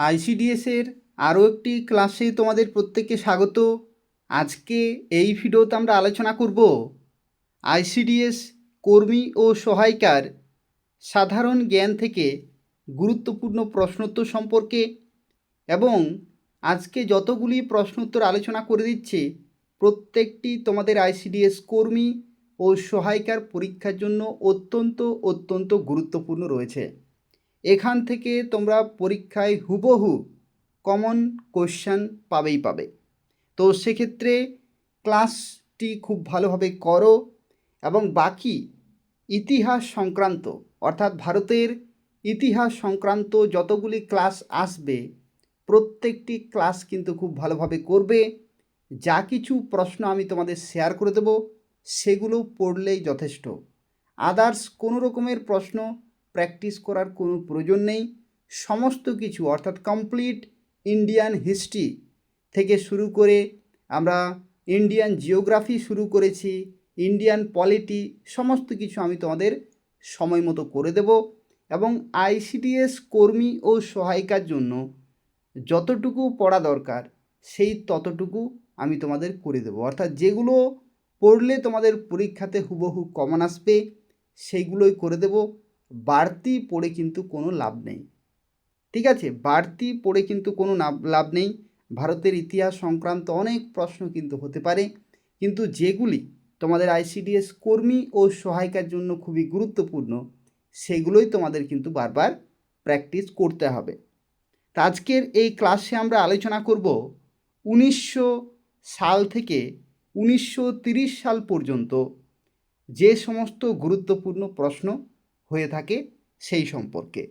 আইসিডিএসের আরও একটি ক্লাসে তোমাদের প্রত্যেককে স্বাগত। আজকে এই ভিডিওতে আমরা আলোচনা করব আইসিডিএস কর্মী ও সহায়িকার সাধারণ জ্ঞান থেকে গুরুত্বপূর্ণ প্রশ্নোত্তর সম্পর্কে, এবং আজকে যতগুলি প্রশ্নোত্তর আলোচনা করে দিচ্ছি প্রত্যেকটি তোমাদের আইসিডিএস কর্মী ও সহায়িকার পরীক্ষার জন্য অত্যন্ত গুরুত্বপূর্ণ রয়েছে। এখান থেকে তোমরা পরীক্ষায় হুবহু কমন কোশ্চেন পাবে। তো সেক্ষেত্রে ক্লাসটি খুব ভালোভাবে করো এবং বাকি ইতিহাস সংক্রান্ত অর্থাৎ ভারতের ইতিহাস সংক্রান্ত যতগুলি ক্লাস আসবে প্রত্যেকটি ক্লাস কিন্তু খুব ভালোভাবে করবে। যা কিছু প্রশ্ন আমি তোমাদের শেয়ার করে দেব সেগুলো পড়লেই যথেষ্ট। আদার্স কোনো রকমের প্রশ্ন প্র্যাকটিস করার কোনো প্রয়োজন নেই। সমস্ত কিছু অর্থাৎ কমপ্লিট ইন্ডিয়ান হিস্ট্রি থেকে শুরু করে আমরা ইন্ডিয়ান জিওগ্রাফি শুরু করেছি, ইন্ডিয়ান পলিটি, সমস্ত কিছু আমি তোমাদের সময় মতো করে দেব। এবং আইসিডিএস কর্মী ও সহায়িকার জন্য যতটুকু পড়া দরকার সেই ততটুকু আমি তোমাদের করে দেব। অর্থাৎ যেগুলো পড়লে তোমাদের পরীক্ষাতে হুবহু কমন আসবে সেইগুলোই করে দেব। বাড়তি পড়ে কিন্তু কোনো লাভ নেই, ঠিক আছে? বাড়তি পড়ে কিন্তু কোনো লাভ নেই। ভারতের ইতিহাস সংক্রান্ত অনেক প্রশ্ন কিন্তু হতে পারে, কিন্তু যেগুলি তোমাদের আইসিডিএস কর্মী ও সহায়িকার জন্য খুবই গুরুত্বপূর্ণ সেগুলোই তোমাদের কিন্তু বারবার প্র্যাকটিস করতে হবে। তা আজকের এই ক্লাসে আমরা আলোচনা করব 1900 সাল থেকে 1930 সাল পর্যন্ত যে সমস্ত গুরুত্বপূর্ণ প্রশ্ন হয়ে থাকে সেই সম্পর্কে।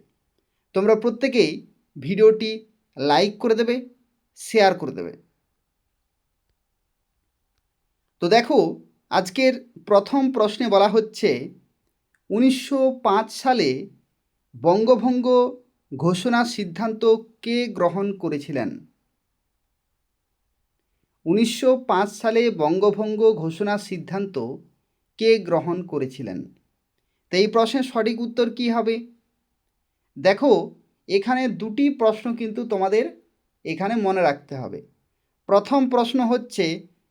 তোমরা প্রত্যেকেই ভিডিওটি লাইক করে দেবে, শেয়ার করে দেবে। তো দেখো, আজকের প্রথম প্রশ্নে বলা হচ্ছে 1905 সালে বঙ্গভঙ্গ ঘোষণার সিদ্ধান্ত কে গ্রহণ করেছিলেন? 1905 সালে বঙ্গভঙ্গ ঘোষণার সিদ্ধান্ত কে গ্রহণ করেছিলেন? তো এই প্রশ্নের সঠিক উত্তর কী হবে? দেখো, এখানে দুটি প্রশ্ন কিন্তু তোমাদের এখানে মনে রাখতে হবে। প্রথম প্রশ্ন হচ্ছে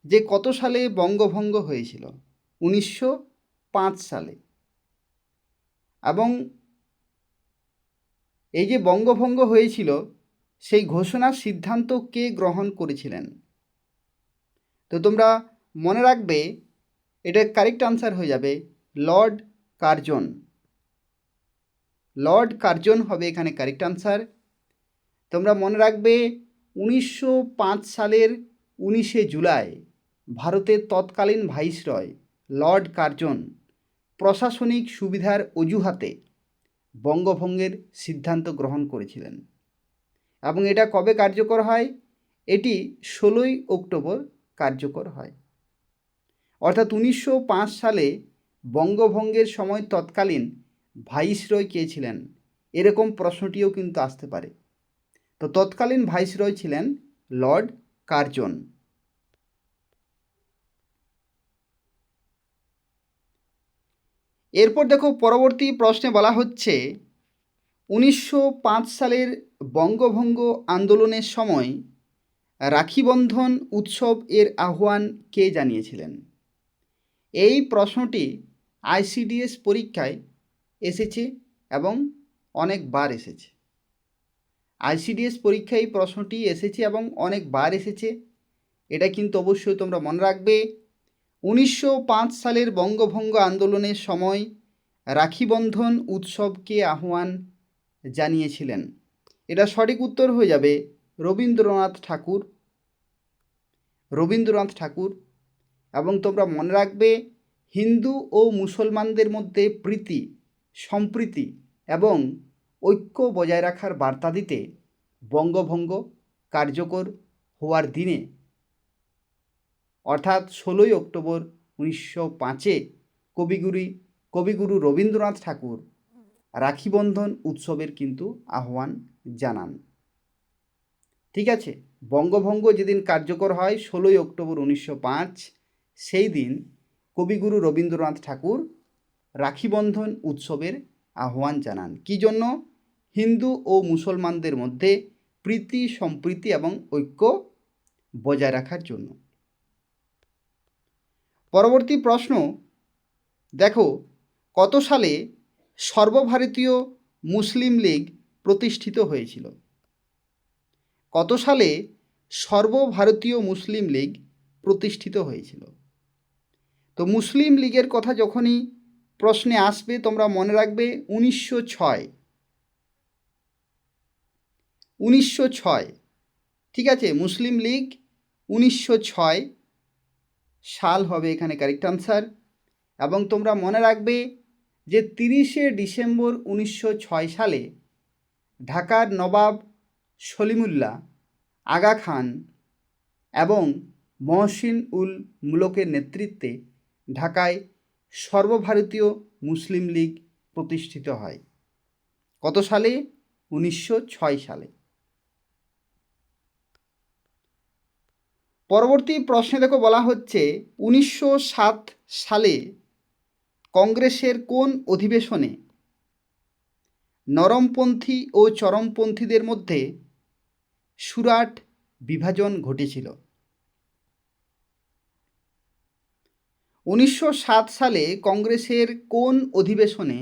যে কত সালে বঙ্গভঙ্গ হয়েছিল? 1905 সালে। এবং এই যে বঙ্গভঙ্গ হয়েছিল সেই ঘোষণার সিদ্ধান্ত কে গ্রহণ করেছিলেন? তো তোমরা মনে রাখবে, এটা কারেক্ট আনসার হয়ে যাবে লর্ড কার্জন। লর্ড কার্জন হবে এখানে কারেক্ট আনসার। তোমরা মনে রাখবে 1905 সালের 19শে জুলাই ভারতের তৎকালীন ভাইসরয় লর্ড কার্জন প্রশাসনিক সুবিধার অজুহাতে বঙ্গভঙ্গের সিদ্ধান্ত গ্রহণ করেছিলেন। এবং এটা কবে কার্যকর হয়? এটি 16ই অক্টোবর কার্যকর হয়। অর্থাৎ 1905 সালে বঙ্গভঙ্গের সময় তৎকালীন ভাইসরয় কে ছিলেন, এরকম প্রশ্নটিও কিন্তু আসতে পারে। তো তৎকালীন ভাইসরয় ছিলেন লর্ড কার্জন। এরপর দেখো, পরবর্তী প্রশ্নে বলা হচ্ছে 1905 সালের বঙ্গভঙ্গ আন্দোলনের সময় রাখিবন্ধন উৎসব এর আহ্বান কে জানিয়েছিলেন? এই প্রশ্নটি আইসিডিএস পরীক্ষায় এসেছে এবং অনেকবার এসেছে। আইসিডিএস পরীক্ষায় এই প্রশ্নটি এসেছে এবং অনেকবার এসেছে, এটা কিন্তু অবশ্যই তোমরা মনে রাখবে। 1905 সালের বঙ্গভঙ্গ আন্দোলনের সময় রাখিবন্ধন উৎসবকে আহ্বান জানিয়েছিলেন। এটা সঠিক উত্তর হয়ে যাবে রবীন্দ্রনাথ ঠাকুর। রবীন্দ্রনাথ ঠাকুর। এবং তোমরা মনে রাখবে, হিন্দু ও মুসলমানদের মধ্যে প্রীতি, সম্প্রীতি এবং ঐক্য বজায় রাখার বার্তা দিতে বঙ্গভঙ্গ কার্যকর হওয়ার দিনে অর্থাৎ 16ই অক্টোবর 1905-এ কবিগুরু রবীন্দ্রনাথ ঠাকুর রাখিবন্ধন উৎসবের কিন্তু আহ্বান জানান। ঠিক আছে, বঙ্গভঙ্গ যেদিন কার্যকর হয় 16ই অক্টোবর 1905, সেই দিন কবিগুরু রবীন্দ্রনাথ ঠাকুর রাখিবন্ধন উৎসবের আহ্বান জানান। কী জন্য? হিন্দু ও মুসলমানদের মধ্যে প্রীতি সম্প্রীতি এবং ঐক্য বজায় রাখার জন্য। পরবর্তী প্রশ্ন দেখো, কত সালে সর্বভারতীয় মুসলিম লীগ প্রতিষ্ঠিত হয়েছিল? কত সালে সর্বভারতীয় মুসলিম লীগ প্রতিষ্ঠিত হয়েছিল? তো মুসলিম লীগের কথা যখনই প্রশ্নে আসবে তোমরা মনে রাখবে 1906। 1906, ঠিক আছে, মুসলিম লীগ 1906 সাল হবে এখানে কারেক্ট আনসার। এবং তোমরা মনে রাখবে যে 30শে ডিসেম্বর 1906 সালে ঢাকার নবাব সলিমুল্লাহ, আগা খান এবং মহসিন উল মুলকের নেতৃত্বে ঢাকায় সর্বভারতীয় মুসলিম লীগ প্রতিষ্ঠিত হয়। কত সালে? 1906 সালে। পরবর্তী প্রশ্নে দেখো বলা হচ্ছে 1907 সালে কংগ্রেসের কোন অধিবেশনে নরমপন্থী ও চরমপন্থীদের মধ্যে সুরাট বিভাজন ঘটেছিল? 1907 সালে কংগ্রেসের কোন অধিবেশনে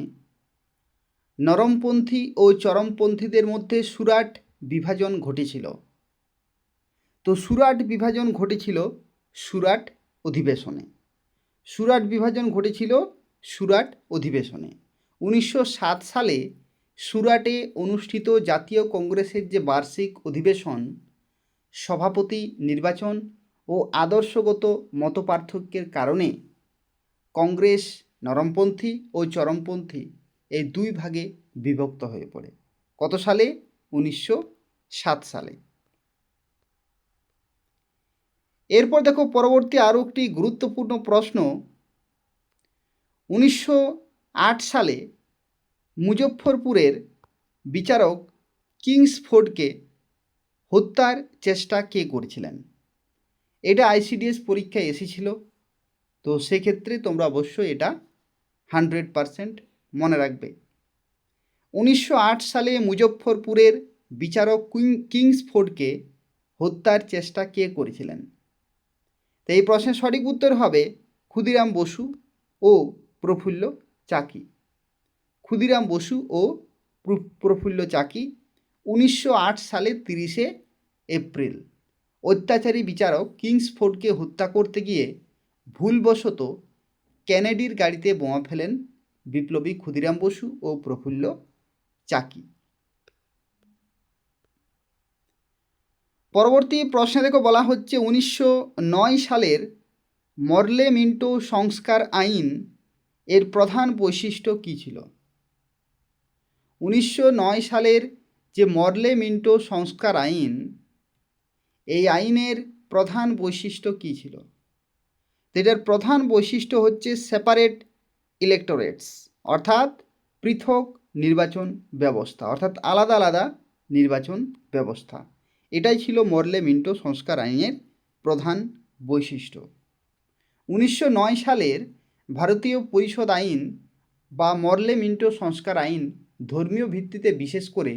নরমপন্থী ও চরমপন্থীদের মধ্যে সুরাট বিভাজন ঘটেছিল? তো সুরাট বিভাজন ঘটেছিল সুরাট অধিবেশনে। সুরাট বিভাজন ঘটেছিল সুরাট অধিবেশনে। 1907 সালে সুরাটে অনুষ্ঠিত জাতীয় কংগ্রেসের যে বার্ষিক অধিবেশন, সভাপতি নির্বাচন ও আদর্শগত মতপার্থক্যের কারণে কংগ্রেস নরমপন্থী ও চরমপন্থী এই দুই ভাগে বিভক্ত হয়ে পড়ে। কত সালে? 1907 সালে। এরপর দেখো পরবর্তী আরও একটি গুরুত্বপূর্ণ প্রশ্ন, 1908 সালে মুজফ্ফরপুরের বিচারক কিংসফোর্ডকে হত্যার চেষ্টা কে করেছিলেন? এটা আইসিডিএস পরীক্ষায় এসেছিল, তো সেক্ষেত্রে তোমরা অবশ্যই এটা 100% মনে রাখবে। 1908 সালে মুজফ্ফরপুরের বিচারক কিংসফোর্ডকে হত্যার চেষ্টা কে করেছিলেন? তো এই প্রশ্নের সঠিক উত্তর হবে ক্ষুদিরাম বসু ও প্রফুল্ল চাকি। ক্ষুদিরাম বসু ও প্রফুল্ল চাকি 1908 সালে 30শে এপ্রিল অত্যাচারী বিচারক কিংসফোর্ডকে হত্যা করতে গিয়ে ভুলবশত কেনেডির গাড়িতে বোমা ফেলেন বিপ্লবী ক্ষুদিরাম বসু ও প্রফুল্ল চাকি। পরবর্তী প্রশ্নে দেখো বলা হচ্ছে 1909 সালের মরলে মিন্টো সংস্কার আইন এর প্রধান বৈশিষ্ট্য কী ছিল? 1909 সালের যে মরলে মিন্টো সংস্কার আইন, এই আইনের প্রধান বৈশিষ্ট্য কী ছিল? এটার প্রধান বৈশিষ্ট্য হচ্ছে সেপারেট ইলেক্টোরেটস, অর্থাৎ পৃথক নির্বাচন ব্যবস্থা, অর্থাৎ আলাদা আলাদা নির্বাচন ব্যবস্থা। এটাই ছিল মরলে মিন্টো সংস্কার আইনের প্রধান বৈশিষ্ট্য। 1909 সালের ভারতীয় পরিষদ আইন বা মরলে মিন্টো সংস্কার আইন ধর্মীয় ভিত্তিতে বিশেষ করে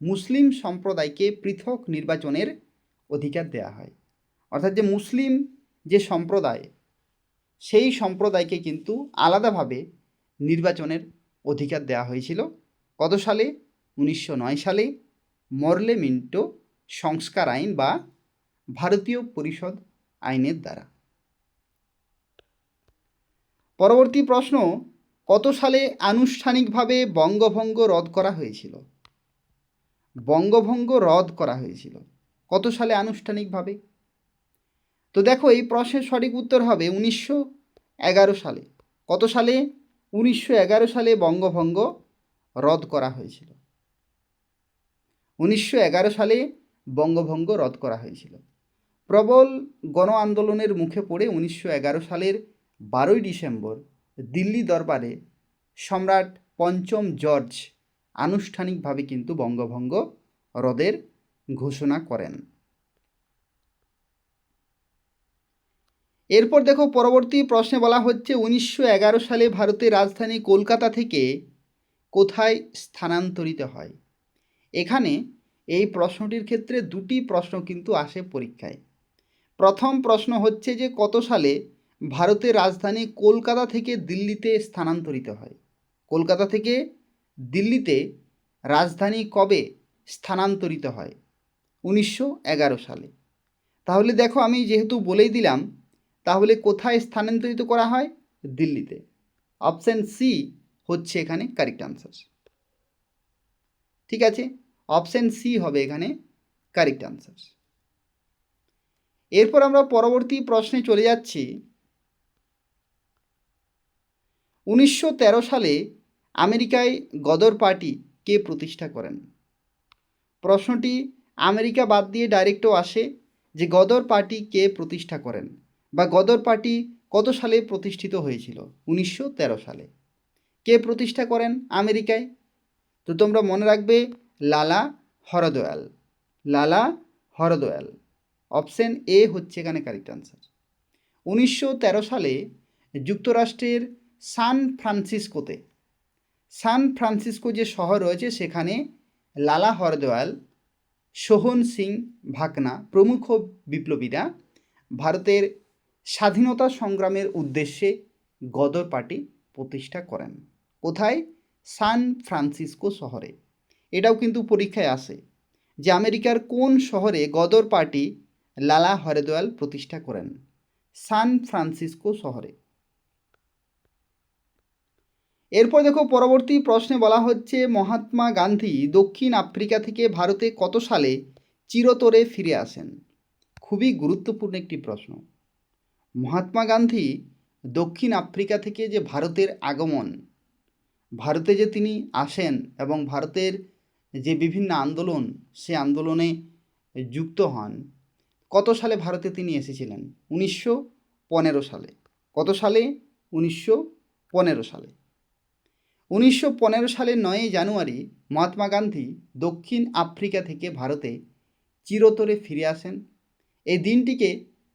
মুসলিম সম্প্রদায়কে পৃথক নির্বাচনের অধিকার দেওয়া হয়। অর্থাৎ যে মুসলিম যে সম্প্রদায়, সেই সম্প্রদায়কে কিন্তু আলাদাভাবে নির্বাচনের অধিকার দেওয়া হয়েছিল। কত সালে? 1909 সালে মরলে মিন্টো সংস্কার আইন বা ভারতীয় পরিষদ আইনের দ্বারা। পরবর্তী প্রশ্ন, কত সালে আনুষ্ঠানিকভাবে বঙ্গভঙ্গ রদ করা হয়েছিল? বঙ্গভঙ্গ রদ করা হয়েছিল কত সালে আনুষ্ঠানিকভাবে? তো দেখো এই প্রশ্নের সঠিক উত্তর হবে 1911 সালে। কত সালে? 1911 সালে বঙ্গভঙ্গ রদ করা হয়েছিল। 1911 সালে বঙ্গভঙ্গ রদ করা হয়েছিল। প্রবল গণ আন্দোলনের মুখে পড়ে 1911 সালের 12ই ডিসেম্বর দিল্লি দরবারে সম্রাট পঞ্চম জর্জ আনুষ্ঠানিকভাবে কিন্তু বঙ্গভঙ্গ রদের ঘোষণা করেন। এরপর দেখো পরবর্তী প্রশ্নে বলা হচ্ছে 1911 সালে ভারতের রাজধানী কলকাতা থেকে কোথায় স্থানান্তরিত হয়? এখানে এই প্রশ্নটির ক্ষেত্রে দুটি প্রশ্ন কিন্তু আসে পরীক্ষায়। প্রথম প্রশ্ন হচ্ছে যে কত সালে ভারতের রাজধানী কলকাতা থেকে দিল্লিতে স্থানান্তরিত হয়? কলকাতা থেকে দিল্লিতে রাজধানী কবে স্থানান্তরিত হয়? 1911 সালে। তাহলে দেখো আমি যেহেতু বলেই দিলাম, তাহলে কোথায় স্থানান্তরিত করা হয়? দিল্লিতে। অপশান সি হচ্ছে এখানে কারেক্ট আনসার। ঠিক আছে, অপশান সি হবে এখানে কারেক্ট আনসার। এরপর আমরা পরবর্তী প্রশ্নে চলে যাচ্ছি। 1913 সালে আমেরিকায় গদর পার্টি কে প্রতিষ্ঠা করেন? প্রশ্নটি আমেরিকা বাদ দিয়ে ডাইরেক্টও আসে যে গদর পার্টি কে প্রতিষ্ঠা করেন বা গদর পার্টি কত সালে প্রতিষ্ঠিত হয়েছিল? 1913 সালে। কে প্রতিষ্ঠা করেন আমেরিকায়? তো তোমরা মনে রাখবে লালা হরদয়াল। লালা হরদয়াল। অপশন এ হচ্ছে এখানে কারেক্ট আনসার। 1913 সালে যুক্তরাষ্ট্রের সান ফ্রান্সিসকোতে, সান ফ্রান্সিসকো যে শহর রয়েছে সেখানে লালা হরদয়াল, সোহন সিং ভাকনা প্রমুখ বিপ্লবীরা ভারতের স্বাধীনতা সংগ্রামের উদ্দেশ্যে গদর পার্টি প্রতিষ্ঠা করেন। কোথায়? সান ফ্রান্সিসকো শহরে। এটাও কিন্তু পরীক্ষায় আসে যে আমেরিকার কোন শহরে গদর পার্টি লালা হরদয়াল প্রতিষ্ঠা করেন? সান ফ্রান্সিসকো শহরে। এরপর দেখো পরবর্তী প্রশ্নে বলা হচ্ছে মহাত্মা গান্ধী দক্ষিণ আফ্রিকা থেকে ভারতে কত সালে চিরতরে ফিরে আসেন? খুবই গুরুত্বপূর্ণ একটি প্রশ্ন। মহাত্মা গান্ধী দক্ষিণ আফ্রিকা থেকে যে ভারতের আগমন, ভারতে যে তিনি আসেন এবং ভারতের যে বিভিন্ন আন্দোলন, সে আন্দোলনে যুক্ত হন, কত সালে ভারতে তিনি এসেছিলেন? 1915 সালে। কত সালে? 1915 সালে। 1915 সালের 9 জানুয়ারি মহাত্মা গান্ধী দক্ষিণ আফ্রিকা থেকে ভারতে চিরতরে ফিরে আসেন। এই দিনটিকে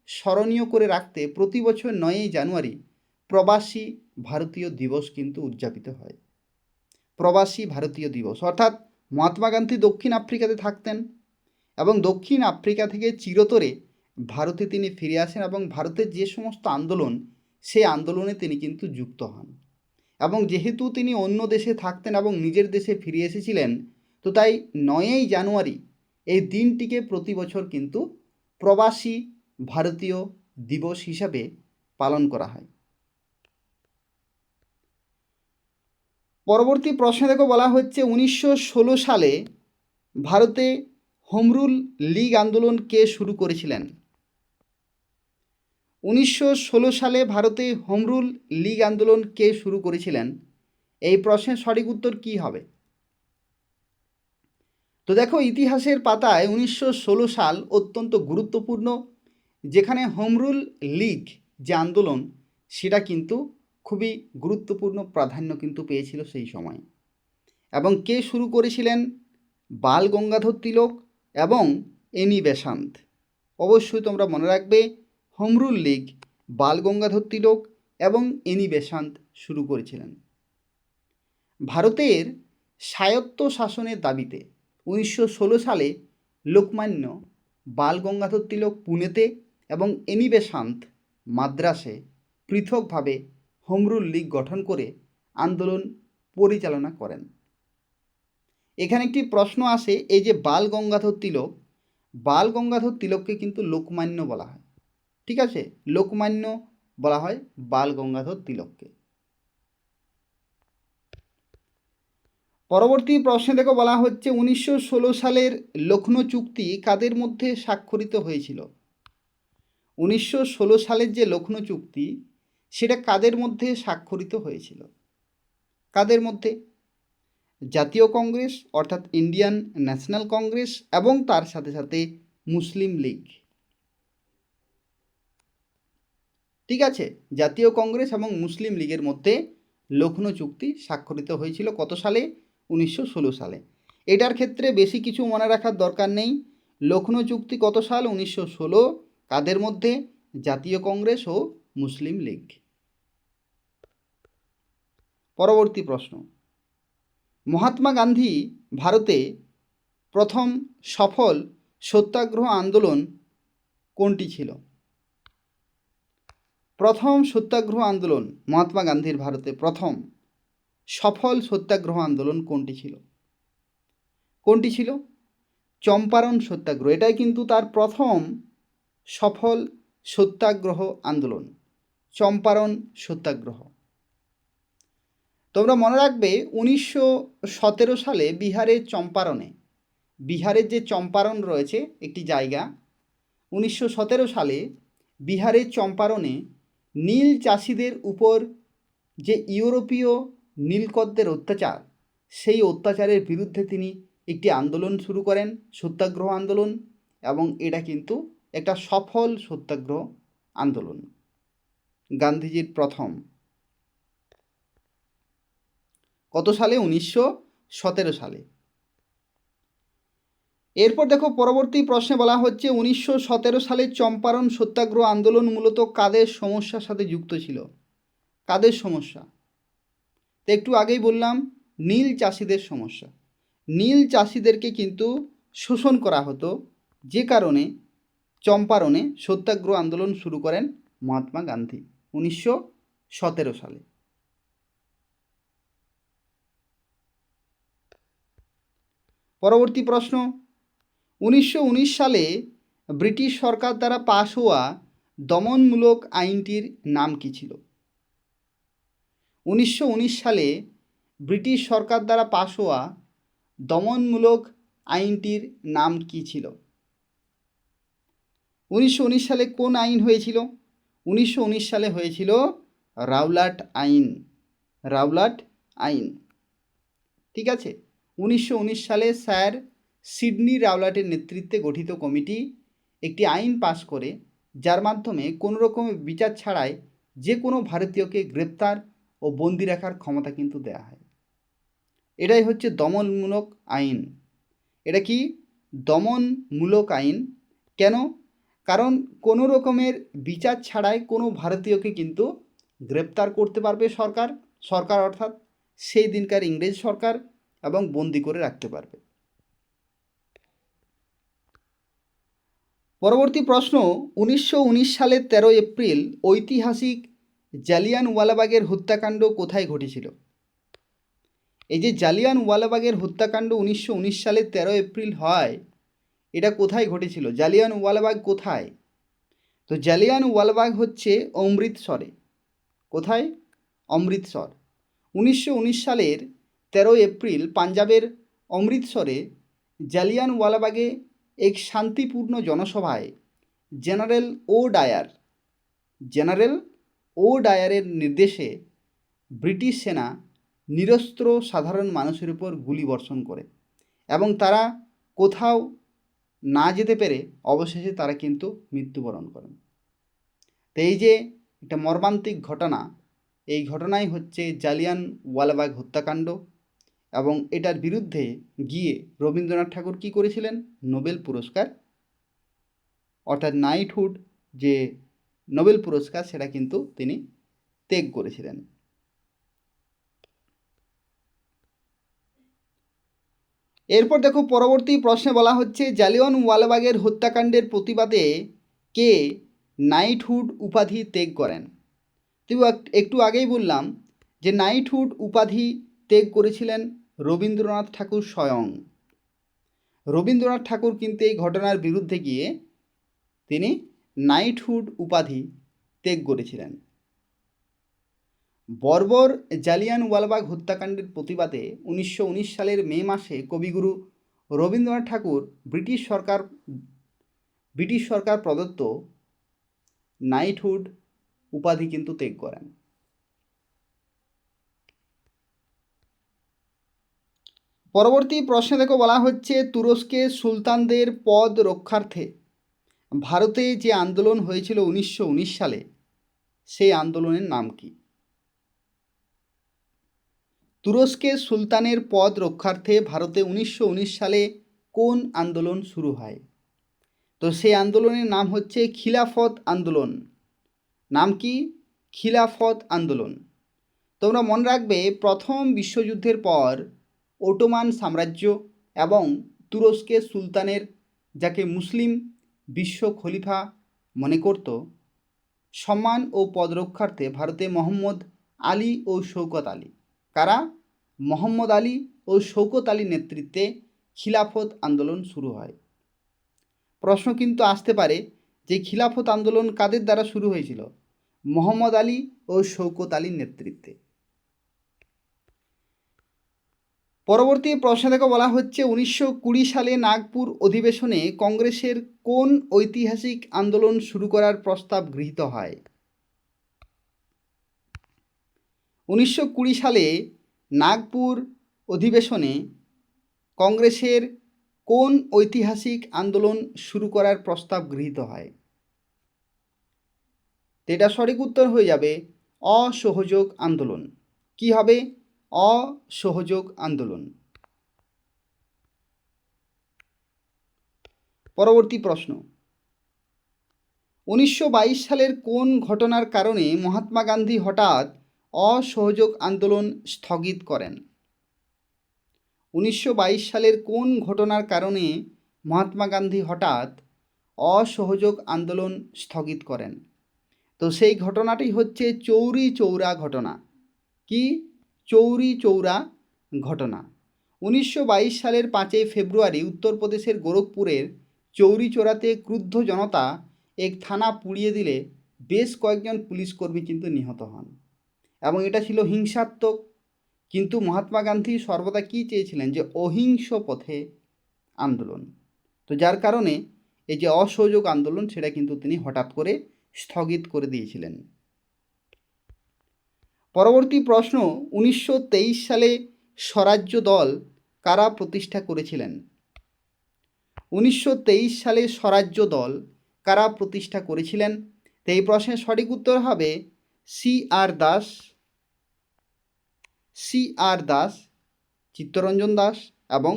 স্মরণীয় করে রাখতে প্রতি বছর 9 জানুয়ারি প্রবাসী ভারতীয় দিবস কিন্তু উদযাপিত হয়। প্রবাসী ভারতীয় দিবস, অর্থাৎ মহাত্মা গান্ধী দক্ষিণ আফ্রিকাতে থাকতেন এবং দক্ষিণ আফ্রিকা থেকে চিরতরে ভারতে তিনি ফিরে আসেন এবং ভারতের যে সমস্ত আন্দোলন, সেই আন্দোলনে তিনি কিন্তু যুক্ত হন। এবং যেহেতু তিনি অন্য দেশে থাকতেন এবং নিজের দেশে ফিরে এসেছিলেন, তো তাই 9 জানুয়ারি এই দিনটিকে প্রতি বছর কিন্তু প্রবাসী ভারতীয় দিবস হিসাবে পালন করা হয়। পরবর্তী প্রশ্নে দেখো বলা হচ্ছে 1916 সালে ভারতে হোমরুল লীগ আন্দোলন কে শুরু করেছিলেন? 1916 সালে ভারতে হোমরুল লীগ আন্দোলন কে শুরু করেছিলেন? এই প্রশ্নের সঠিক উত্তর কী হবে? তো দেখো ইতিহাসের পাতায় 1916 সাল অত্যন্ত গুরুত্বপূর্ণ, যেখানে হোমরুল লীগ যে আন্দোলন, সেটা কিন্তু খুবই গুরুত্বপূর্ণ প্রাধান্য কিন্তু পেয়েছিল সেই সময়। এবং কে শুরু করেছিলেন? বাল গঙ্গাধর তিলক এবং এনি বেসান্ত। অবশ্যই তোমরা মনে রাখবে হোমরুল লীগ বাল গঙ্গাধর তিলক এবং এনি বেসান্ত শুরু করেছিলেন। ভারতের স্বায়ত্ত শাসনের দাবিতে 1916 সালে লোকমান্য বাল গঙ্গাধর তিলক পুনেতে এবং এনি বেসান্ত মাদ্রাসে পৃথকভাবে হোমরুল লীগ গঠন করে আন্দোলন পরিচালনা করেন। এখানে একটি প্রশ্ন আসে, এই যে বাল গঙ্গাধর তিলক, বাল গঙ্গাধর তিলককে কিন্তু লোকমান্য বলা হয়। ঠিক আছে, লোকমান্য বলা হয় বাল গঙ্গাধর তিলককে। পরবর্তী প্রশ্নে দেখো বলা হচ্ছে 1916 সালের লখনৌ চুক্তি কাদের মধ্যে স্বাক্ষরিত হয়েছিল? 1916 সালের যে লখনৌ চুক্তি, সেটা কাদের মধ্যে স্বাক্ষরিত হয়েছিল? কাদের মধ্যে? জাতীয় কংগ্রেস অর্থাৎ ইন্ডিয়ান ন্যাশনাল কংগ্রেস এবং তার সাথে সাথে মুসলিম লীগ। ঠিক আছে, জাতীয় কংগ্রেস এবং মুসলিম লীগের মধ্যে লখনৌ চুক্তি স্বাক্ষরিত হয়েছিল কত সালে? 1916 সালে। এটার ক্ষেত্রে বেশি কিছু মনে রাখার দরকার নেই। লখনৌ চুক্তি কত সাল? 1916। কাদের মধ্যে? জাতীয় কংগ্রেস ও মুসলিম লীগ। পরবর্তী প্রশ্ন, মহাত্মা গান্ধী ভারতে প্রথম সফল সত্যাগ্রহ আন্দোলন কোনটি ছিল? প্রথম সত্যাগ্রহ আন্দোলন মহাত্মা গান্ধীর ভারতে প্রথম সফল সত্যাগ্রহ আন্দোলন কোনটি ছিল? কোনটি ছিল? চম্পারণ সত্যাগ্রহ। এটাই কিন্তু তার প্রথম সফল সত্যাগ্রহ আন্দোলন, চম্পারণ সত্যাগ্রহ। তোমরা মনে রাখবে 1917 সালে বিহারের চম্পারণে, বিহারের যে চম্পারণ রয়েছে একটি জায়গা, 1917 সালে বিহারের চম্পারণে নীল চাষিদের উপর যে ইউরোপীয় নীলকরদের অত্যাচার, সেই অত্যাচারের বিরুদ্ধে তিনি একটি আন্দোলন শুরু করেন, সত্যাগ্রহ আন্দোলন, এবং এটা কিন্তু একটা সফল সত্যাগ্রহ আন্দোলন, গান্ধীজির প্রথম। কত সালে? 1917 সালে। এরপর দেখো পরবর্তী প্রশ্নে বলা হচ্ছে 1917 সালে চম্পারণ সত্যাগ্রহ আন্দোলন মূলত কাদের সমস্যার সাথে যুক্ত ছিল? কাদের সমস্যা? তো একটু আগেই বললাম নীল চাষিদের সমস্যা। নীল চাষিদেরকে কিন্তু শোষণ করা হতো, যে কারণে চম্পারণে সত্যাগ্রহ আন্দোলন শুরু করেন মহাত্মা গান্ধী 1917 সালে। পরবর্তী প্রশ্ন, 1919 সালে ব্রিটিশ সরকার দ্বারা পাশ হওয়া দমনমূলক আইনটির নাম কী ছিল? 1919 সালে ব্রিটিশ সরকার দ্বারা পাশ হওয়া দমনমূলক আইনটির নাম কী ছিল? 1919 সালে কোন আইন হয়েছিল? 1919 সালে হয়েছিল রাওলাট আইন, রাওলাট আইন। ঠিক আছে, 1919 সালে স্যার সিডনি রাওলাটের নেতৃত্বে গঠিত কমিটি একটি আইন পাশ করে, যার মাধ্যমে কোনো রকমের বিচার ছাড়াই যে কোনো ভারতীয়কে গ্রেপ্তার ও বন্দি রাখার ক্ষমতা কিন্তু দেওয়া হয়। এটাই হচ্ছে দমনমূলক আইন। এটা কি? দমনমূলক আইন। কেন? কারণ কোনো রকমের বিচার ছাড়াই কোনো ভারতীয়কে কিন্তু গ্রেপ্তার করতে পারবে সরকার, সরকার অর্থাৎ সেই দিনকার ইংরেজ সরকার, এবং বন্দি করে রাখতে পারবে। পরবর্তী প্রশ্ন, 1919 সালের 13 এপ্রিল ঐতিহাসিক জালিয়ানওয়ালাবাগের হত্যাকাণ্ড কোথায় ঘটেছিল? এই যে জালিয়ানওয়ালাবাগের হত্যাকাণ্ড 1919 সালের 13 এপ্রিল হয়, এটা কোথায় ঘটেছিল? জালিয়ানওয়ালাবাগ কোথায়? তো জালিয়ানওয়ালাবাগ হচ্ছে অমৃতসরে। কোথায়? অমৃতসর। 1919 সালের 13 এপ্রিল পাঞ্জাবের অমৃতসরে জালিয়ানওয়ালাবাগে এক শান্তিপূর্ণ জনসভায় জেনারেল ও ডায়ারের নির্দেশে ব্রিটিশ সেনা নিরস্ত্র সাধারণ মানুষের উপর গুলি বর্ষণ করে, এবং তারা কোথাও না যেতে পেরে অবশেষে তারা কিন্তু মৃত্যুবরণ করেন। তো এই যে একটা মর্মান্তিক ঘটনা, এই ঘটনাই হচ্ছে জালিয়ানওয়ালাবাগ হত্যাকাণ্ড, এবং এটার বিরুদ্ধে গিয়ে রবীন্দ্রনাথ ঠাকুর কী করেছিলেন? নোবেল পুরস্কার, অর্থাৎ নাইটহুড যে নোবেল পুরস্কার, সেটা কিন্তু তিনি ত্যাগ করেছিলেন। এরপর দেখো পরবর্তী প্রশ্নে বলা হচ্ছে জালিয়ানওয়ালাবাগের হত্যাকাণ্ডের প্রতিবাদে কে নাইটহুড উপাধি ত্যাগ করেন? তো একটু আগেই বললাম যে নাইটহুড উপাধি ত্যাগ করেছিলেন রবীন্দ্রনাথ ঠাকুর স্বয়ং। রবীন্দ্রনাথ ঠাকুর কিন্তু এই ঘটনার বিরুদ্ধে গিয়ে তিনি নাইটহুড উপাধি ত্যাগ করেছিলেন। বর্বর জালিয়ানওয়ালাবাগ হত্যাকাণ্ডের প্রতিবাদে 1919 সালের মে মাসে কবিগুরু রবীন্দ্রনাথ ঠাকুর ব্রিটিশ সরকার প্রদত্ত নাইটহুড উপাধি কিন্তু ত্যাগ করেন। পরবর্তী প্রশ্নে দেখো বলা হচ্ছে তুরস্কের সুলতানদের পদ রক্ষার্থে ভারতে যে আন্দোলন হয়েছিল 1919 সালে, সেই আন্দোলনের নাম কি? তুরস্কের সুলতানের পদ রক্ষার্থে ভারতে 1919 সালে কোন আন্দোলন শুরু হয়? তো সেই আন্দোলনের নাম হচ্ছে খিলাফত আন্দোলন। নাম কি? খিলাফত আন্দোলন। তোমরা মনে রাখবে প্রথম বিশ্বযুদ্ধের পর অটোমান সাম্রাজ্য এবং তুরস্কের সুলতানের, যাকে মুসলিম বিশ্ব খলিফা মনে করত, সম্মান ও পদ রক্ষার্থে ভারতে মোহাম্মদ আলী ও শৌকত আলী, কারা? মোহাম্মদ আলী ও শৌকত আলীর নেতৃত্বে খিলাফত আন্দোলন শুরু হয়। প্রশ্ন কিন্তু আসতে পারে যে খিলাফত আন্দোলন কাদের দ্বারা শুরু হয়েছিল? মোহাম্মদ আলী ও শৌকত আলীর নেতৃত্বে। পরবর্তী প্রশ্ন থেকে বলা হচ্ছে 1920 সালে নাগপুর অধিবেশনে কংগ্রেসের কোন ঐতিহাসিক আন্দোলন শুরু করার প্রস্তাব গৃহীত হয়? 1920 সালে নাগপুর অধিবেশনে কংগ্রেসের কোন ঐতিহাসিক আন্দোলন শুরু করার প্রস্তাব গৃহীত হয়? এটা সঠিক উত্তর হয়ে যাবে অসহযোগ আন্দোলন। কি হবে? অসহযোগ আন্দোলন। পরবর্তী প্রশ্ন, 1922 সালের কোন ঘটনার কারণে মহাত্মা গান্ধী হঠাৎ অসহযোগ আন্দোলন স্থগিত করেন? 1922 সালের কোন ঘটনার কারণে মহাত্মা গান্ধী হঠাৎ অসহযোগ আন্দোলন স্থগিত করেন? তো সেই ঘটনাটি হচ্ছে চৌরি চৌরা ঘটনা। কি? চৌরি চৌরা ঘটনা। 1922 সালের 5 ফেব্রুয়ারি উত্তরপ্রদেশের গোরখপুরের চৌরি চৌরাতে ক্রুদ্ধ জনতা এক থানা পুড়িয়ে দিলে বেশ কয়েকজন পুলিশকর্মী কিন্তু নিহত হন এবং এটা ছিল হিংসাত্মক। কিন্তু মহাত্মা গান্ধী সর্বদা কী চেয়েছিলেন? যে অহিংস পথে আন্দোলন। তো যার কারণে এই যে অসহযোগ আন্দোলন সেটা কিন্তু তিনি হঠাৎ করে স্থগিত করে দিয়েছিলেন। পরবর্তী প্রশ্ন, 1923 সালে স্বরাজ্য দল কারা প্রতিষ্ঠা করেছিলেন? 1923 সালে স্বরাজ্য দল কারা প্রতিষ্ঠা করেছিলেন? তো এই প্রশ্নের সঠিক উত্তর হবে C.R. দাস, C.R. দাস, চিত্তরঞ্জন দাস এবং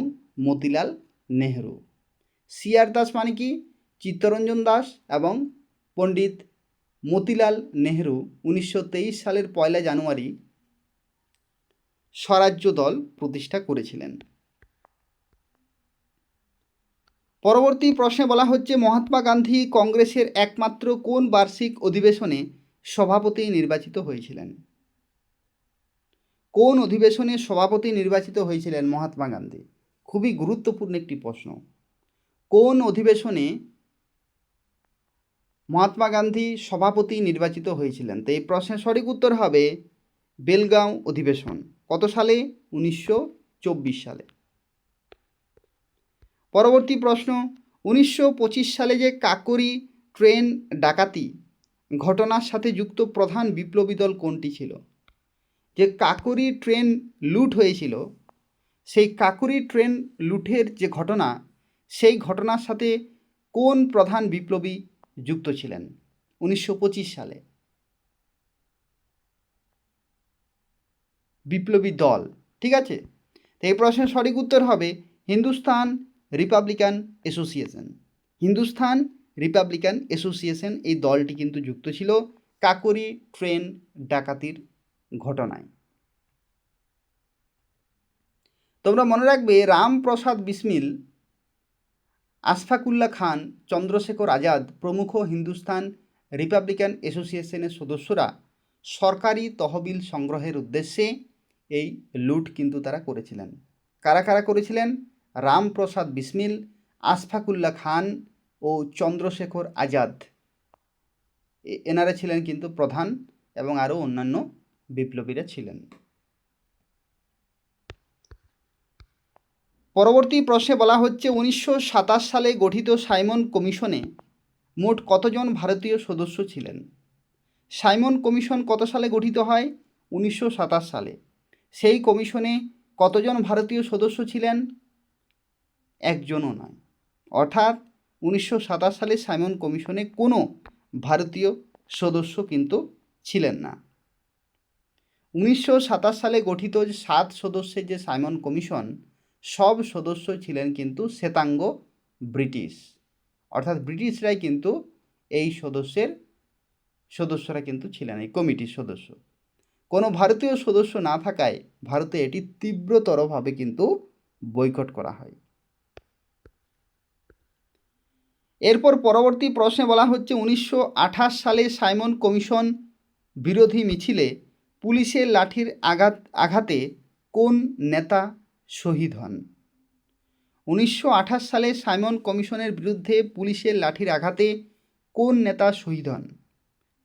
মতিলাল নেহরু। C.R. দাস মানে কি? চিত্তরঞ্জন দাস এবং পণ্ডিত মতিলাল নেহরু 1923 সালের 1 জানুয়ারি স্বরাজ্য দল প্রতিষ্ঠা করেছিলেন। পরবর্তী প্রশ্নে বলা হচ্ছে মহাত্মা গান্ধী কংগ্রেসের একমাত্র কোন বার্ষিক অধিবেশনে সভাপতি নির্বাচিত হয়েছিলেন? কোন অধিবেশনে সভাপতি নির্বাচিত হয়েছিলেন মহাত্মা গান্ধী? খুবই গুরুত্বপূর্ণ একটি প্রশ্ন। কোন অধিবেশনে মহাত্মা গান্ধী সভাপতি নির্বাচিত হয়েছিলেন? তো এই প্রশ্নের সঠিক উত্তর হবে বেলগাঁও অধিবেশন। কত সালে? 1924 সালে। পরবর্তী প্রশ্ন, 1925 সালে যে কাকোরি ট্রেন ডাকাতি ঘটনার সাথে যুক্ত প্রধান বিপ্লবী দল কোনটি ছিল? যে কাকোরি ট্রেন লুট হয়েছিল, সেই কাকোরি ট্রেন লুটের যে ঘটনা, সেই ঘটনার সাথে কোন প্রধান বিপ্লবী যুক্ত ছিলেন 1925 সালে? বিপ্লবী দল। ঠিক আছে, তো এই প্রশ্নের সঠিক উত্তর হবে Hindustan Republican association. Hindustan Republican association এই দলটি কিন্তু যুক্ত ছিল কাকোরি ট্রেন ডাকাতির ঘটনায়। তোমরা মনে রাখবে রামপ্রসাদ বিসমিল, আশফাকুল্লাহ খান, চন্দ্রশেখর আজাদ প্রমুখ হিন্দুস্তান রিপাবলিকান অ্যাসোসিয়েশনের সদস্যরা সরকারি তহবিল সংগ্রহের উদ্দেশ্যে এই লুট কিন্তু তারা করেছিলেন। কারা কারা করেছিলেন? রামপ্রসাদ বিসমিল, আশফাকুল্লাহ খান ও চন্দ্রশেখর আজাদ, এনারা ছিলেন কিন্তু প্রধান এবং আরও অন্যান্য বিপ্লবীরা ছিলেন। পরবর্তী প্রশ্নে বলা হচ্ছে 1927 সালে গঠিত সাইমন কমিশনে মোট কতজন ভারতীয় সদস্য ছিলেন? সাইমন কমিশন কত সালে গঠিত হয়? 1927 সালে। সেই কমিশনে কতজন ভারতীয় সদস্য ছিলেন? একজনও নয়। অর্থাৎ 1927 সালে সাইমন কমিশনে কোনো ভারতীয় সদস্য কিন্তু ছিলেন না। 1927 সালে গঠিত 7 সদস্যের যে সাইমন কমিশন, সব সদস্য ছিলেন কিন্তু শ্বেতাঙ্গ ব্রিটিশ। অর্থাৎ ব্রিটিশরাই কিন্তু এই সদস্যরা কিন্তু ছিলেন এই কমিটির সদস্য। কোনো ভারতীয় সদস্য না থাকায় ভারতে এটি তীব্রতরভাবে কিন্তু বয়কট করা হয়। এরপর পরবর্তী প্রশ্নে বলা হচ্ছে 1928 সালে সাইমন কমিশন বিরোধী মিছিলে পুলিশের লাঠির আঘাতে কোন নেতা শহীদ হন? 1928 সালে সাইমন কমিশনের বিরুদ্ধে পুলিশের লাঠির আঘাতে কোন নেতা শহীদ হন?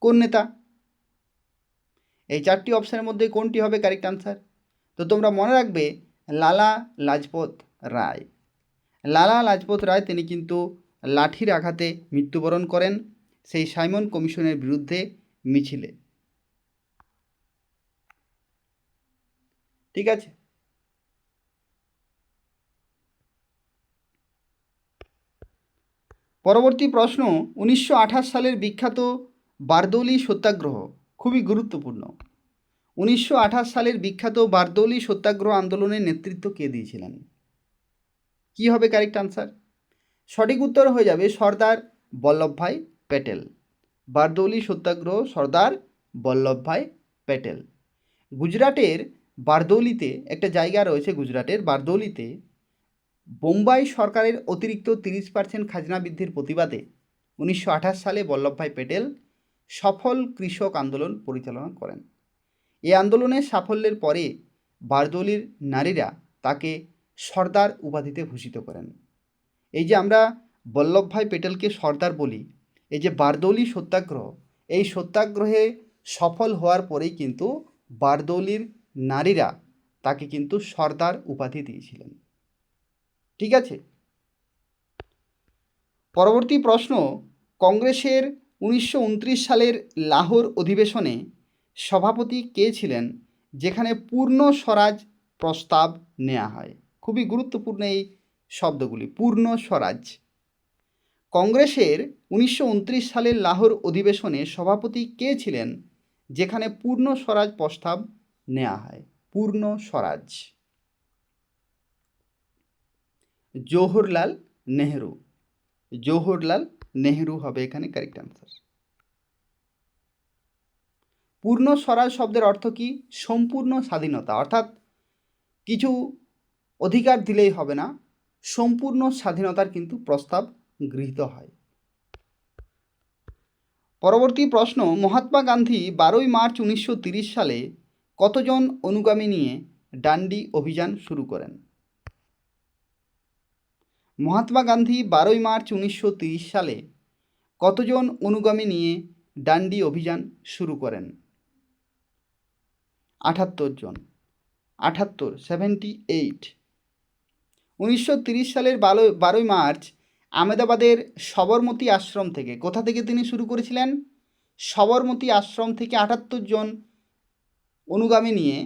কোন নেতা? এই চারটি অপশনের মধ্যে কোনটি হবে কারেক্ট আনসার? তো তোমরা মনে রাখবে লালা লাজপত রায়। লালা লাজপত রায় তিনি কিন্তু লাঠির আঘাতে মৃত্যুবরণ করেন সেই সাইমন কমিশনের বিরুদ্ধে মিছিলে। ঠিক আছে, পরবর্তী প্রশ্ন 1928 সালের বিখ্যাত বারদৌলি সত্যাগ্রহ, খুবই গুরুত্বপূর্ণ। 1928 সালের বিখ্যাত বারদৌলি সত্যাগ্রহ আন্দোলনের নেতৃত্ব কে দিয়েছিলেন? কি হবে কারেক্ট আনসার? সঠিক উত্তর হয়ে যাবে সর্দার বল্লভভাই প্যাটেল। বারদৌলি সত্যাগ্রহ সর্দার বল্লভভাই প্যাটেল। গুজরাটের বারদৌলিতে একটা জায়গা রয়েছে, গুজরাটের বারদৌলিতে বোম্বাই সরকারের অতিরিক্ত 30% খাজনা বৃদ্ধির প্রতিবাদে 1928 সালে বল্লভভাই প্যাটেল সফল কৃষক আন্দোলন পরিচালনা করেন। এই আন্দোলনের সাফল্যের পরে বারদৌলির নারীরা তাকে সর্দার উপাধিতে ভূষিত করেন। এই যে আমরা বল্লভভাই প্যাটেলকে সর্দার বলি, এই যে বারদৌলি সত্যাগ্রহ, এই সত্যাগ্রহে সফল হওয়ার পরেই কিন্তু বারদৌলির নারীরা তাকে কিন্তু সর্দার উপাধি দিয়েছিলেন। ঠিক আছে, পরবর্তী প্রশ্ন কংগ্রেসের 1929 সালের লাহোর অধিবেশনে সভাপতি কে ছিলেন যেখানে পূর্ণ স্বরাজ প্রস্তাব নেওয়া হয়? খুবই গুরুত্বপূর্ণ এই শব্দগুলি, পূর্ণ স্বরাজ। কংগ্রেসের 1929 সালের লাহোর অধিবেশনে সভাপতি কে ছিলেন যেখানে পূর্ণ স্বরাজ প্রস্তাব নেওয়া হয়? পূর্ণ স্বরাজ জওহরলাল নেহেরু। জওহরলাল নেহেরু হবে এখানে কারেক্ট আনসার। পূর্ণ স্বরাজ শব্দের অর্থ কি? সম্পূর্ণ স্বাধীনতা, অর্থাৎ কিছু অধিকার দিলেই হবে না, সম্পূর্ণ স্বাধীনতার কিন্তু প্রস্তাব গৃহীত হয়। পরবর্তী প্রশ্ন মহাত্মা গান্ধী 12ই মার্চ 1930 সালে কতজন অনুগামী নিয়ে ডান্ডি অভিযান শুরু করেন? মহাত্মা গান্ধী 12ই মার্চ 1930 সালে কতজন অনুগামী নিয়ে ডান্ডি অভিযান শুরু করেন? 78 জন। 78, 78। 1930 সালের 12ই মার্চ আহমেদাবাদের সবরমতী আশ্রম থেকে, কোথা থেকে তিনি শুরু করেছিলেন? সবরমতী আশ্রম থেকে 78 জন অনুগামী নিয়ে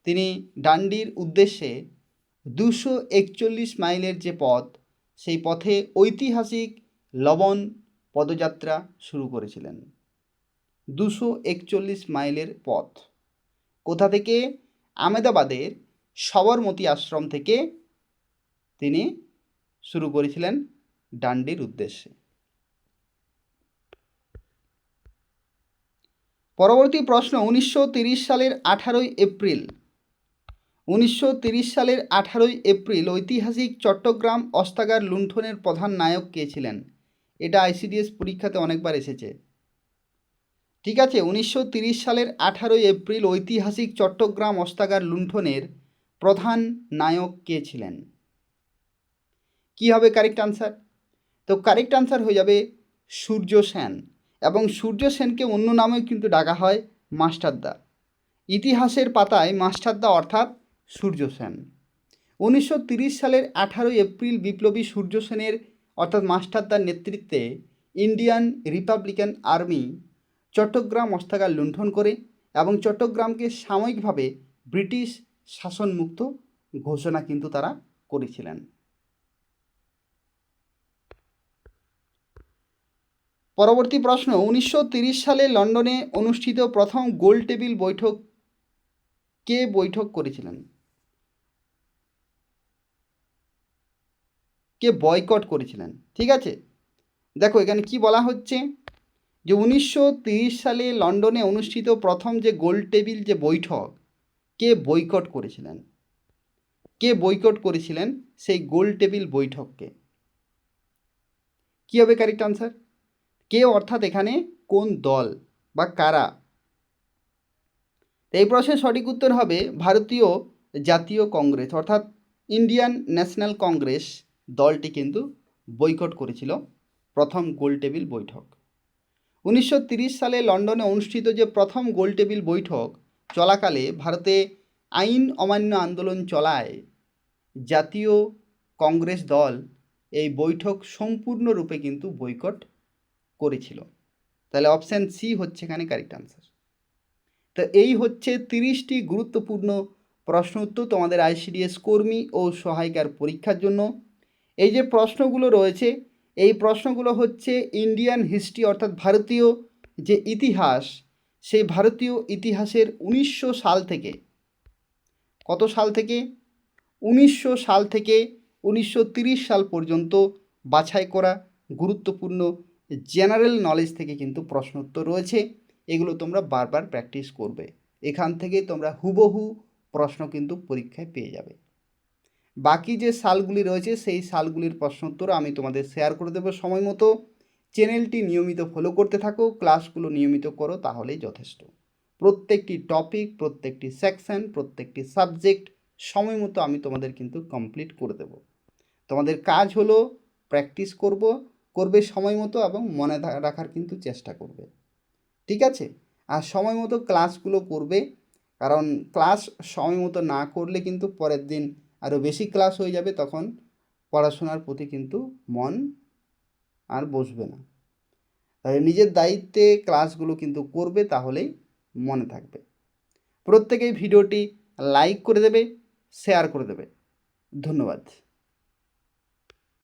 তিনি ডান্ডির উদ্দেশ্যে 241 মাইলের যে পথ, সেই পথে ঐতিহাসিক লবণ পদযাত্রা শুরু করেছিলেন। 241 মাইলের পথ কোথা থেকে? আহমেদাবাদের সবরমতী আশ্রম থেকে তিনি শুরু করেছিলেন ডান্ডির উদ্দেশ্যে। পরবর্তী প্রশ্ন 1930 সালের 18ই এপ্রিল 1930 সালের 18ই এপ্রিল ঐতিহাসিক চট্টগ্রাম অস্ত্রাগার লুণ্ঠনের প্রধান নায়ক কে ছিলেন? এটা আইসিডিএস পরীক্ষাতে অনেকবার এসেছে। ঠিক আছে, 1930 সালের 18ই এপ্রিল ঐতিহাসিক চট্টগ্রাম অস্ত্রাগার লুণ্ঠনের প্রধান নায়ক কে ছিলেন? কি হবে কারেক্ট আনসার? তো কারেক্ট আনসার হয়ে যাবে সূর্য সেন, এবং সূর্য সেনকে অন্য নামেও কিন্তু ডাকা হয় মাস্টারদা। ইতিহাসের পাতায় মাস্টারদা অর্থাৎ সূর্য সেন। 1930 সালের 18ই এপ্রিল বিপ্লবী সূর্য সেনের অর্থাৎ মাস্টারদার নেতৃত্বে ইন্ডিয়ান রিপাবলিকান আর্মি চট্টগ্রাম অস্ত্রাগার লুণ্ঠন করে এবং চট্টগ্রামকে সাময়িকভাবে ব্রিটিশ শাসনমুক্ত ঘোষণা কিন্তু তারা করেছিলেন। পরবর্তী প্রশ্ন 1930 সালে লন্ডনে অনুষ্ঠিত প্রথম গোল টেবিল বৈঠক কে বৈঠক করেছিলেন? কে বয়কট করেছিলেন? ঠিক আছে, দেখো এখানে কি বলা হচ্ছে যে 1930 সালে লন্ডনে অনুষ্ঠিত প্রথম যে গোল টেবিল যে বৈঠক কে বয়কট করেছিলেন? কে বয়কট করেছিলেন সেই গোল টেবিল বৈঠককে? কী হবে কারেক্ট আনসার? কে অর্থাৎ এখানে কোন দল বা কারা? এই প্রশ্নের সঠিক উত্তর হবে ভারতীয় জাতীয় কংগ্রেস অর্থাৎ ইন্ডিয়ান ন্যাশনাল কংগ্রেস দলটি কিন্তু বয়কট করেছিল প্রথম গোলটেবিল বৈঠক। 1930 সালে লন্ডনে অনুষ্ঠিত যে প্রথম গোলটেবিল বৈঠক চলাকালে ভারতে আইন অমান্য আন্দোলন চলায় জাতীয় কংগ্রেস দল এই বৈঠক সম্পূর্ণরূপে কিন্তু বয়কট করেছিল। তাহলে অপশান সি হচ্ছে এখানে কারেক্ট আনসার। তো এই হচ্ছে 30টি গুরুত্বপূর্ণ প্রশ্ন উত্তর তোমাদের আইসিডিএস কর্মী ও সহায়িকার পরীক্ষার জন্য। এই যে প্রশ্নগুলো রয়েছে এই প্রশ্নগুলো হচ্ছে ইন্ডিয়ান হিস্ট্রি অর্থাৎ ভারতীয় যে ইতিহাস সেই ভারতীয় ইতিহাসের 1900 সাল থেকে, কত সাল থেকে? 1900 সাল থেকে 1930 সাল পর্যন্ত বাছাই করা গুরুত্বপূর্ণ জেনারেল নলেজ থেকে কিন্তু প্রশ্ন উত্তর রয়েছে। এগুলো তোমরা বারবার প্র্যাকটিস করবে, এখান থেকে তোমরা হুবহু প্রশ্ন কিন্তু পরীক্ষায় পেয়ে যাবে। বাকি যে সালগুলি রয়েছে সেই সালগুলির প্রশ্ন উত্তর আমি তোমাদের শেয়ার করে দেবো সময় মতো। চ্যানেলটি নিয়মিত ফলো করতে থাকো, ক্লাসগুলো নিয়মিত করো, তাহলেই যথেষ্ট। প্রত্যেকটি টপিক, প্রত্যেকটি সেকশন, প্রত্যেকটি সাবজেক্ট সময় মতো আমি তোমাদের কিন্তু কমপ্লিট করে দেব। তোমাদের কাজ হলো প্র্যাকটিস করবে সময় মতো এবং মনে রাখার কিন্তু চেষ্টা করবে, ঠিক আছে? আর সময় মতো ক্লাসগুলো করবে, কারণ ক্লাস সময় মতো না করলে কিন্তু পরের দিন আরও বেশি ক্লাস হয়ে যাবে, তখন পড়াশোনার প্রতি কিন্তু মন আর বসবে না। তাহলে নিজের দায়িত্বে ক্লাসগুলো কিন্তু করবে, তাহলেই মনে থাকবে। প্রত্যেকেই ভিডিওটি লাইক করে দেবে, শেয়ার করে দেবে। ধন্যবাদ।